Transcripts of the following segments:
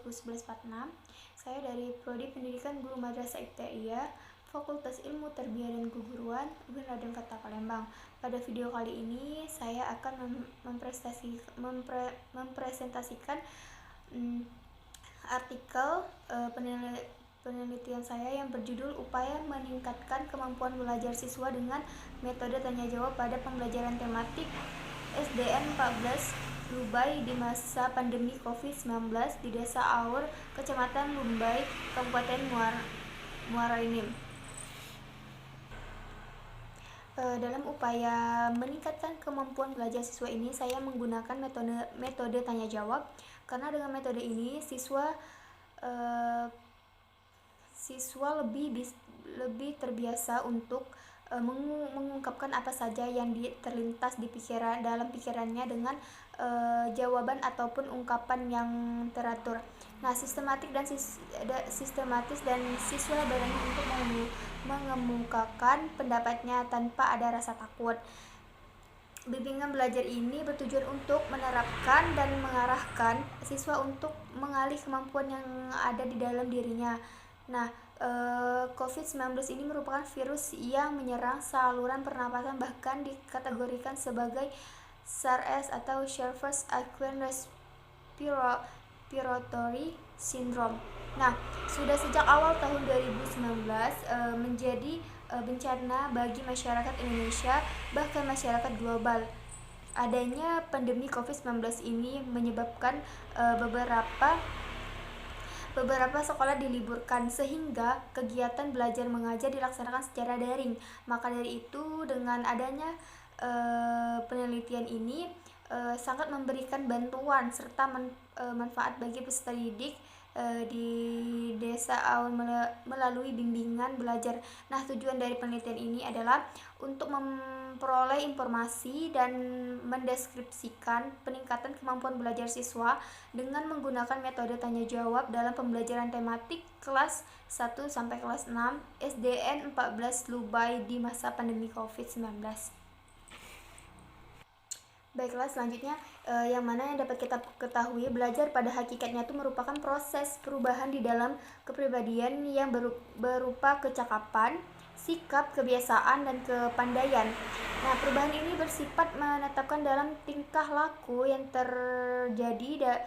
2011-46. Saya dari Prodi Pendidikan Guru Madrasah Ibtidaiyah, Fakultas Ilmu Tarbiyah dan Keguruan, UIN Raden Kata Palembang. Pada video kali ini saya akan mempresentasikan artikel penelitian saya yang berjudul Upaya Meningkatkan Kemampuan Belajar Siswa dengan Metode Tanya Jawab pada Pembelajaran Tematik SDN 14 Lubai di masa pandemi COVID-19 di Desa Aur, Kecamatan Lumbai, Kabupaten Muara Enim. Dalam upaya meningkatkan kemampuan belajar siswa ini, saya menggunakan metode tanya jawab, karena dengan metode ini siswa lebih terbiasa untuk mengungkapkan apa saja yang terlintas dalam pikirannya dengan jawaban ataupun ungkapan yang teratur. Nah, sistematis dan siswa berani untuk mengemukakan pendapatnya tanpa ada rasa takut. Bimbingan belajar ini bertujuan untuk menerapkan dan mengarahkan siswa untuk mengalih kemampuan yang ada di dalam dirinya. Nah, COVID-19 ini merupakan virus yang menyerang saluran pernapasan, bahkan dikategorikan sebagai SARS atau Surface Acute Respiratory Syndrome. Nah, sudah sejak awal tahun 2019 menjadi bencana bagi masyarakat Indonesia, bahkan masyarakat global. Adanya pandemi COVID-19 ini menyebabkan beberapa sekolah diliburkan, sehingga kegiatan belajar mengajar dilaksanakan secara daring. Maka dari itu, dengan adanya penelitian ini sangat memberikan bantuan serta manfaat bagi peserta didik di Desa Aun melalui bimbingan belajar. Nah, tujuan dari penelitian ini adalah untuk memperoleh informasi dan mendeskripsikan peningkatan kemampuan belajar siswa dengan menggunakan metode tanya jawab dalam pembelajaran tematik kelas 1 sampai kelas 6 SDN 14 Lubai di masa pandemi COVID-19. Baiklah, selanjutnya yang mana yang dapat kita ketahui, belajar pada hakikatnya itu merupakan proses perubahan di dalam kepribadian yang berupa kecakapan, sikap, kebiasaan, dan kepandaian. Nah, perubahan ini bersifat menetapkan dalam tingkah laku yang terjadi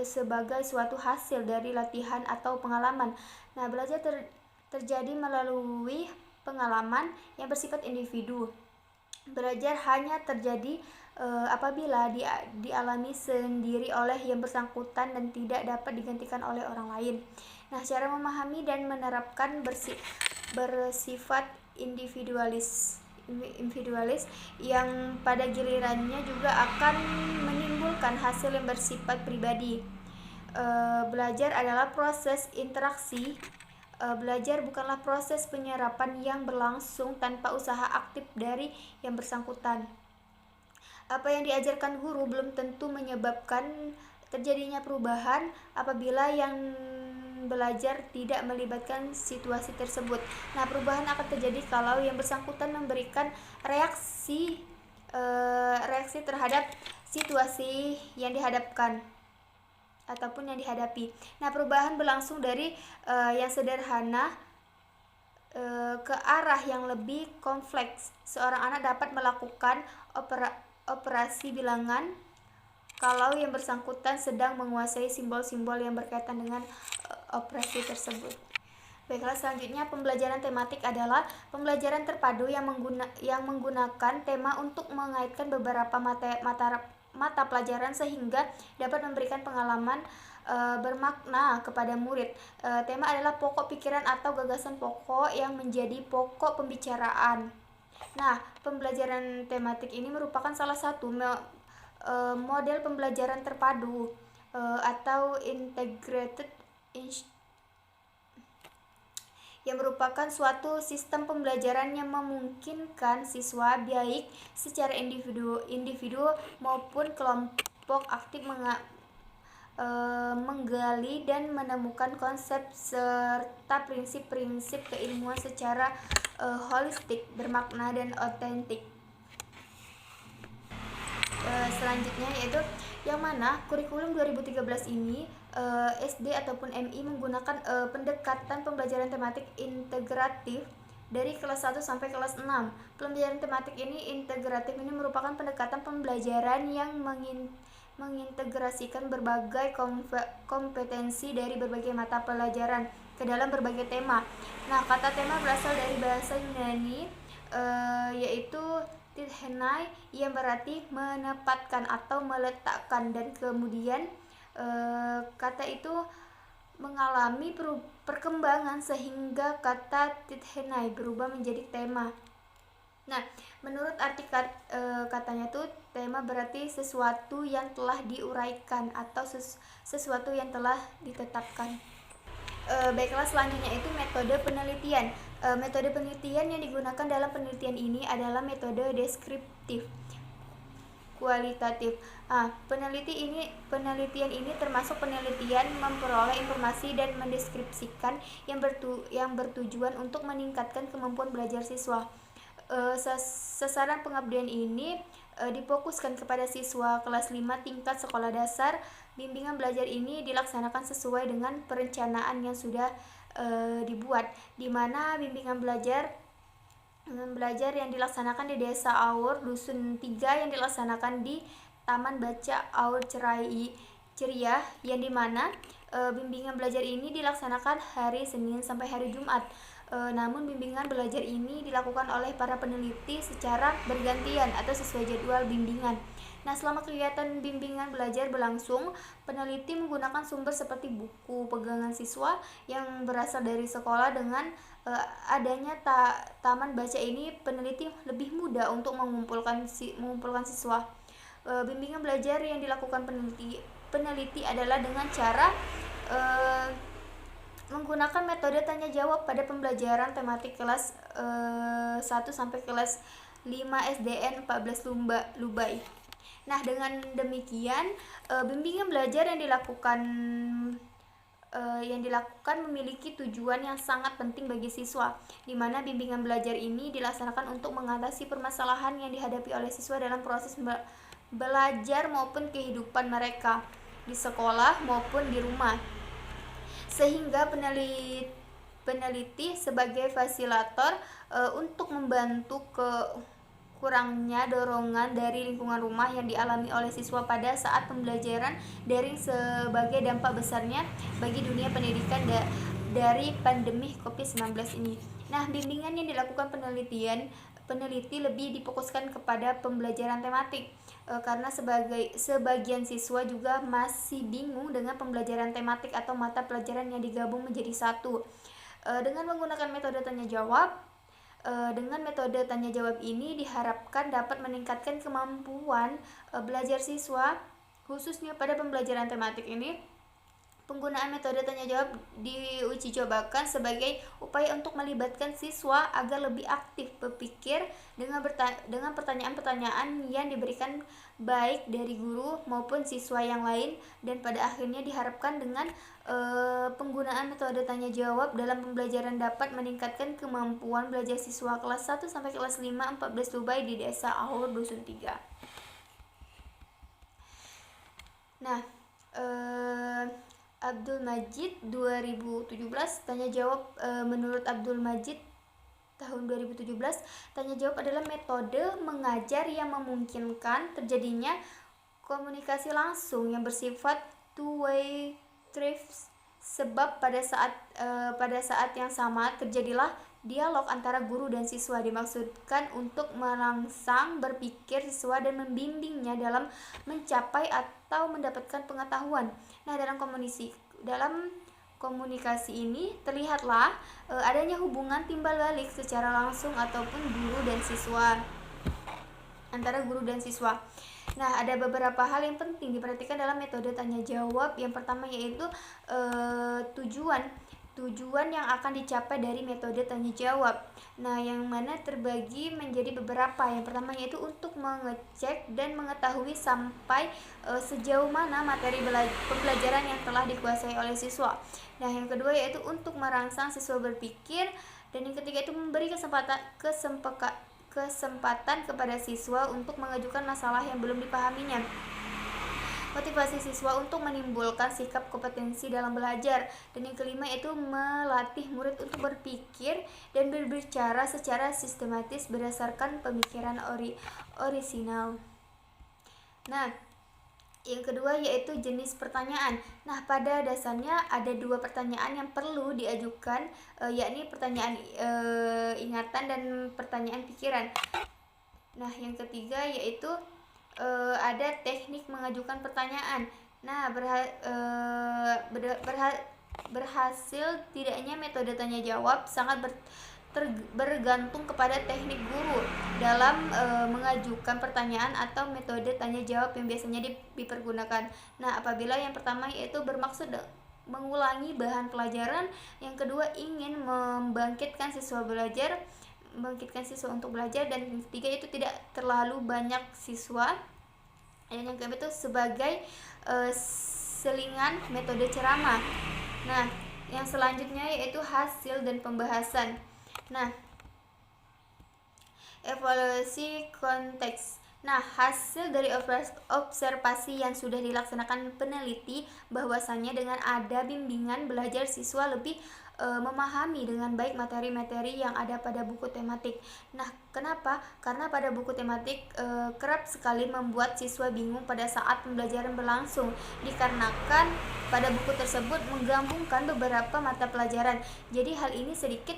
sebagai suatu hasil dari latihan atau pengalaman. Nah, belajar terjadi melalui pengalaman yang bersifat individu. Belajar hanya terjadi apabila dialami sendiri oleh yang bersangkutan dan tidak dapat digantikan oleh orang lain. Nah, cara memahami dan menerapkan bersifat individualis yang pada gilirannya juga akan menimbulkan hasil yang bersifat pribadi. Belajar adalah proses interaksi. Belajar bukanlah proses penyerapan yang berlangsung tanpa usaha aktif dari yang bersangkutan. Apa yang diajarkan guru belum tentu menyebabkan terjadinya perubahan apabila yang belajar tidak melibatkan situasi tersebut. Nah, perubahan akan terjadi kalau yang bersangkutan memberikan reaksi terhadap situasi yang dihadapkan ataupun yang dihadapi. Nah, perubahan berlangsung dari yang sederhana ke arah yang lebih kompleks. Seorang anak dapat melakukan operasi bilangan kalau yang bersangkutan sedang menguasai simbol-simbol yang berkaitan dengan operasi tersebut. Baiklah, selanjutnya pembelajaran tematik adalah pembelajaran terpadu yang menggunakan tema untuk mengaitkan beberapa mata pelajaran sehingga dapat memberikan pengalaman bermakna kepada murid. Tema adalah pokok pikiran atau gagasan pokok yang menjadi pokok pembicaraan. Nah, pembelajaran tematik ini merupakan salah satu model pembelajaran terpadu atau integrated yang merupakan suatu sistem pembelajaran yang memungkinkan siswa baik secara individu maupun kelompok aktif menggali dan menemukan konsep serta prinsip-prinsip keilmuan secara holistik, bermakna, dan otentik. Selanjutnya yaitu yang mana kurikulum 2013 ini SD ataupun MI menggunakan pendekatan pembelajaran tematik integratif dari kelas 1 sampai kelas 6. Pembelajaran tematik ini integratif ini merupakan pendekatan pembelajaran yang mengintegrasikan berbagai kompetensi dari berbagai mata pelajaran ke dalam berbagai tema. Nah, kata tema berasal dari bahasa Yunani yaitu tithenai yang berarti menempatkan atau meletakkan, dan kemudian kata itu mengalami perkembangan sehingga kata tithenai berubah menjadi tema. Nah, menurut arti katanya tuh tema berarti sesuatu yang telah diuraikan atau sesuatu yang telah ditetapkan. Baiklah, selanjutnya itu metode penelitian. Metode penelitian yang digunakan dalam penelitian ini adalah metode deskriptif kualitatif. Penelitian ini termasuk penelitian memperoleh informasi dan mendeskripsikan yang bertujuan untuk meningkatkan kemampuan belajar siswa. Sasaran pengabdian ini difokuskan kepada siswa kelas 5 tingkat sekolah dasar. Bimbingan belajar ini dilaksanakan sesuai dengan perencanaan yang sudah dibuat, di mana bimbingan belajar yang dilaksanakan di Desa Aur Dusun 3 yang dilaksanakan di Taman Baca Aur Ceria, yang dimana bimbingan belajar ini dilaksanakan hari Senin sampai hari Jumat. Namun bimbingan belajar ini dilakukan oleh para peneliti secara bergantian atau sesuai jadwal bimbingan. Nah, selama kegiatan bimbingan belajar berlangsung, peneliti menggunakan sumber seperti buku pegangan siswa yang berasal dari sekolah. Dengan adanya taman baca ini, peneliti lebih mudah untuk mengumpulkan siswa. Bimbingan belajar yang dilakukan peneliti adalah dengan cara menggunakan metode tanya jawab pada pembelajaran tematik kelas 1 sampai kelas 5 SDN 14 Lubai. Nah, dengan demikian bimbingan belajar yang dilakukan memiliki tujuan yang sangat penting bagi siswa, di mana bimbingan belajar ini dilaksanakan untuk mengatasi permasalahan yang dihadapi oleh siswa dalam proses belajar maupun kehidupan mereka di sekolah maupun di rumah, sehingga peneliti sebagai fasilitator untuk membantu kurangnya dorongan dari lingkungan rumah yang dialami oleh siswa pada saat pembelajaran daring sebagai dampak besarnya bagi dunia pendidikan dari pandemi COVID-19 ini. Nah, bimbingan yang dilakukan peneliti lebih difokuskan kepada pembelajaran tematik karena sebagian siswa juga masih bingung dengan pembelajaran tematik atau mata pelajaran yang digabung menjadi satu. Dengan menggunakan metode tanya jawab, ini diharapkan dapat meningkatkan kemampuan belajar siswa, khususnya pada pembelajaran tematik ini. Penggunaan metode tanya jawab diuji cobakan sebagai upaya untuk melibatkan siswa agar lebih aktif berpikir dengan pertanyaan-pertanyaan yang diberikan baik dari guru maupun siswa yang lain, dan pada akhirnya diharapkan dengan penggunaan metode tanya jawab dalam pembelajaran dapat meningkatkan kemampuan belajar siswa kelas 1 sampai kelas 5 14 Lubai di Desa Aur Dusun 3. Nah, Abdul Majid 2017 tanya jawab. Menurut Abdul Majid tahun 2017, tanya jawab adalah metode mengajar yang memungkinkan terjadinya komunikasi langsung yang bersifat two-way trips, sebab pada saat yang sama terjadilah dialog antara guru dan siswa, dimaksudkan untuk merangsang berpikir siswa dan membimbingnya dalam mencapai atau mendapatkan pengetahuan. Nah, dalam komunikasi ini terlihatlah adanya hubungan timbal balik secara langsung ataupun antara guru dan siswa. Nah, ada beberapa hal yang penting diperhatikan dalam metode tanya jawab. Yang pertama yaitu tujuan yang akan dicapai dari metode tanya jawab. Nah, yang mana terbagi menjadi beberapa. Yang pertama yaitu untuk mengecek dan mengetahui sampai sejauh mana materi pembelajaran yang telah dikuasai oleh siswa. Nah, yang kedua yaitu untuk merangsang siswa berpikir, dan yang ketiga itu memberi kesempatan kepada siswa untuk mengajukan masalah yang belum dipahaminya. motivasi siswa untuk menimbulkan sikap kompetensi dalam belajar. Dan yang kelima yaitu melatih murid untuk berpikir dan berbicara secara sistematis berdasarkan pemikiran orisinal. Nah, yang kedua yaitu jenis pertanyaan. Nah, pada dasarnya ada dua pertanyaan yang perlu diajukan, yakni pertanyaan ingatan dan pertanyaan pikiran. Nah, yang ketiga yaitu ada teknik mengajukan pertanyaan. Nah, berhasil tidaknya metode tanya jawab sangat bergantung kepada teknik guru dalam mengajukan pertanyaan atau metode tanya jawab yang biasanya dipergunakan. Nah, apabila yang pertama yaitu bermaksud mengulangi bahan pelajaran, yang kedua ingin membangkitkan siswa untuk belajar, dan yang ketiga itu tidak terlalu banyak siswa, dan yang keempat itu sebagai selingan metode ceramah. Nah, yang selanjutnya yaitu hasil dan pembahasan. Nah, evaluasi konteks. Nah, hasil dari observasi yang sudah dilaksanakan peneliti bahwasannya dengan ada bimbingan belajar siswa lebih memahami dengan baik materi-materi yang ada pada buku tematik. Nah, kenapa? Karena pada buku tematik kerap sekali membuat siswa bingung pada saat pembelajaran berlangsung, dikarenakan pada buku tersebut menggabungkan beberapa mata pelajaran. Jadi hal ini sedikit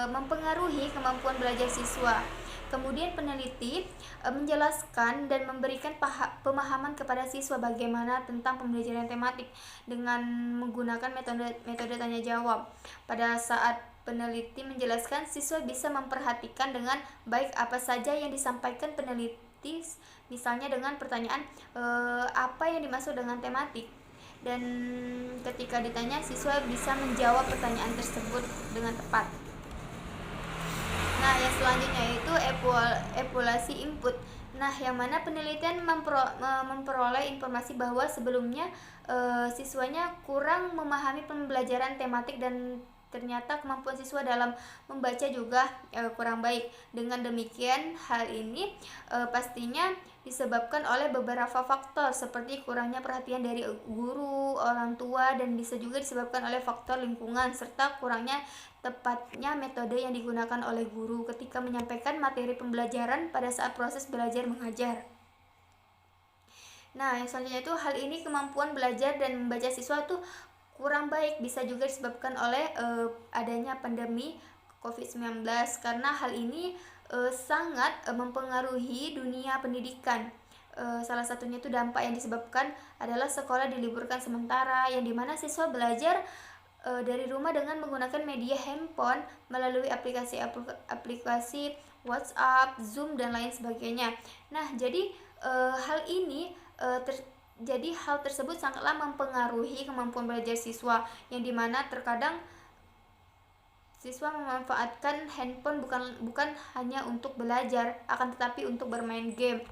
mempengaruhi kemampuan belajar siswa. Kemudian peneliti menjelaskan dan memberikan pemahaman kepada siswa bagaimana tentang pembelajaran tematik dengan menggunakan metode tanya jawab. Pada saat peneliti menjelaskan, siswa bisa memperhatikan dengan baik apa saja yang disampaikan peneliti, misalnya dengan pertanyaan apa yang dimaksud dengan tematik. Dan ketika ditanya, siswa bisa menjawab pertanyaan tersebut dengan tepat. Nah, yang selanjutnya itu evaluasi input. Nah, yang mana penelitian memperoleh informasi bahwa sebelumnya siswanya kurang memahami pembelajaran tematik dan ternyata kemampuan siswa dalam membaca juga kurang baik. Dengan demikian, hal ini pastinya disebabkan oleh beberapa faktor seperti kurangnya perhatian dari guru, orang tua, dan bisa juga disebabkan oleh faktor lingkungan serta kurangnya tepatnya metode yang digunakan oleh guru ketika menyampaikan materi pembelajaran pada saat proses belajar mengajar. Nah, yang selanjutnya itu hal ini kemampuan belajar dan membaca siswa itu kurang baik, bisa juga disebabkan oleh adanya pandemi COVID-19, karena hal ini sangat mempengaruhi dunia pendidikan. Salah satunya itu dampak yang disebabkan adalah sekolah diliburkan sementara, yang dimana siswa belajar dari rumah dengan menggunakan media handphone melalui aplikasi WhatsApp, Zoom, dan lain sebagainya. Nah, jadi hal tersebut sangatlah mempengaruhi kemampuan belajar siswa, yang dimana terkadang siswa memanfaatkan handphone bukan hanya untuk belajar, akan tetapi untuk bermain game.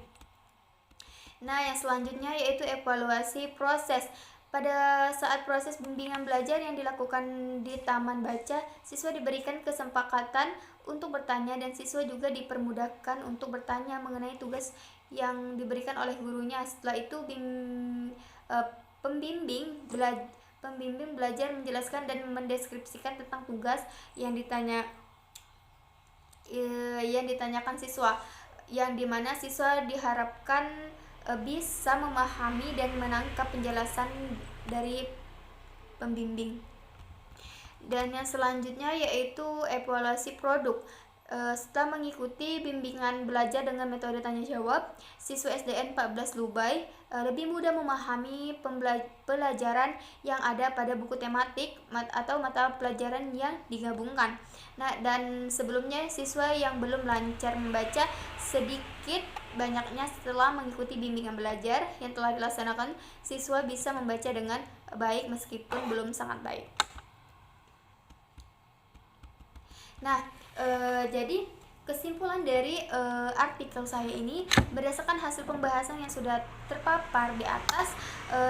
Nah, yang selanjutnya yaitu evaluasi proses. Pada saat proses bimbingan belajar yang dilakukan di taman baca, siswa diberikan kesempatan untuk bertanya dan siswa juga dipermudahkan untuk bertanya mengenai tugas yang diberikan oleh gurunya. Setelah itu pembimbing belajar menjelaskan dan mendeskripsikan tentang tugas yang ditanyakan siswa, yang dimana siswa diharapkan bisa memahami dan menangkap penjelasan dari pembimbing. Dan yang selanjutnya yaitu evaluasi produk. Setelah mengikuti bimbingan belajar dengan metode tanya jawab, siswa SDN 14 Lubay lebih mudah memahami pelajaran yang ada pada buku tematik atau mata pelajaran yang digabungkan. Nah, dan sebelumnya siswa yang belum lancar membaca, sedikit banyaknya setelah mengikuti bimbingan belajar yang telah dilaksanakan, siswa bisa membaca dengan baik meskipun belum sangat baik. Nah, jadi kesimpulan dari artikel saya ini berdasarkan hasil pembahasan yang sudah terpapar di atas,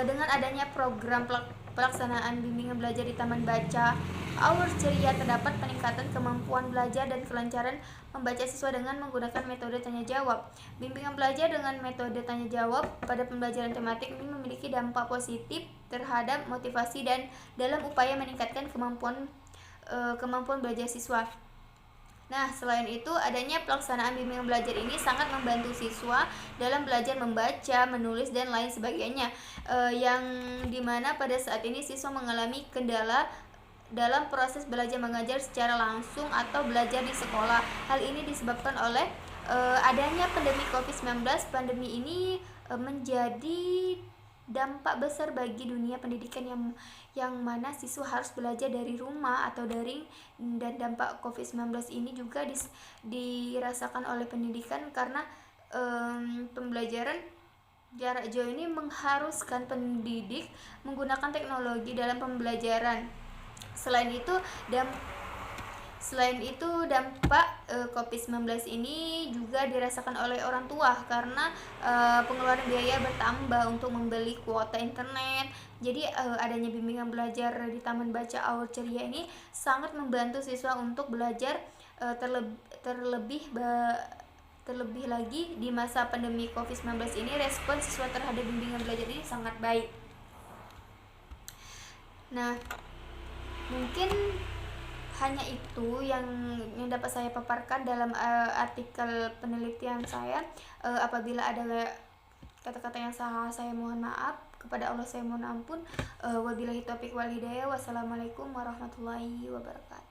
dengan adanya program pelaksanaan bimbingan belajar di Taman Baca Aur Ceria terdapat peningkatan kemampuan belajar dan kelancaran membaca siswa dengan menggunakan metode tanya jawab. Bimbingan belajar dengan metode tanya jawab pada pembelajaran tematik ini memiliki dampak positif terhadap motivasi dan dalam upaya meningkatkan kemampuan belajar siswa. Nah, selain itu, adanya pelaksanaan bimbingan belajar ini sangat membantu siswa dalam belajar membaca, menulis, dan lain sebagainya, yang dimana pada saat ini siswa mengalami kendala dalam proses belajar mengajar secara langsung atau belajar di sekolah. Hal ini disebabkan oleh adanya pandemi COVID-19. Pandemi ini menjadi dampak besar bagi dunia pendidikan yang mana siswa harus belajar dari rumah atau daring, dan dampak COVID-19 ini juga dirasakan oleh pendidikan karena pembelajaran jarak jauh ini mengharuskan pendidik menggunakan teknologi dalam pembelajaran. Selain itu dampak COVID-19 ini juga dirasakan oleh orang tua karena pengeluaran biaya bertambah untuk membeli kuota internet. Jadi adanya bimbingan belajar di Taman Baca Aur Ceria ini sangat membantu siswa untuk belajar, terlebih lagi di masa pandemi COVID-19 ini respon siswa terhadap bimbingan belajar ini sangat baik. Nah, mungkin hanya itu yang dapat saya paparkan dalam artikel penelitian saya. Apabila ada kata-kata yang salah, saya mohon maaf. Kepada Allah saya mohon ampun. Wabillahi taufiq wal hidayah. Wassalamualaikum warahmatullahi wabarakatuh.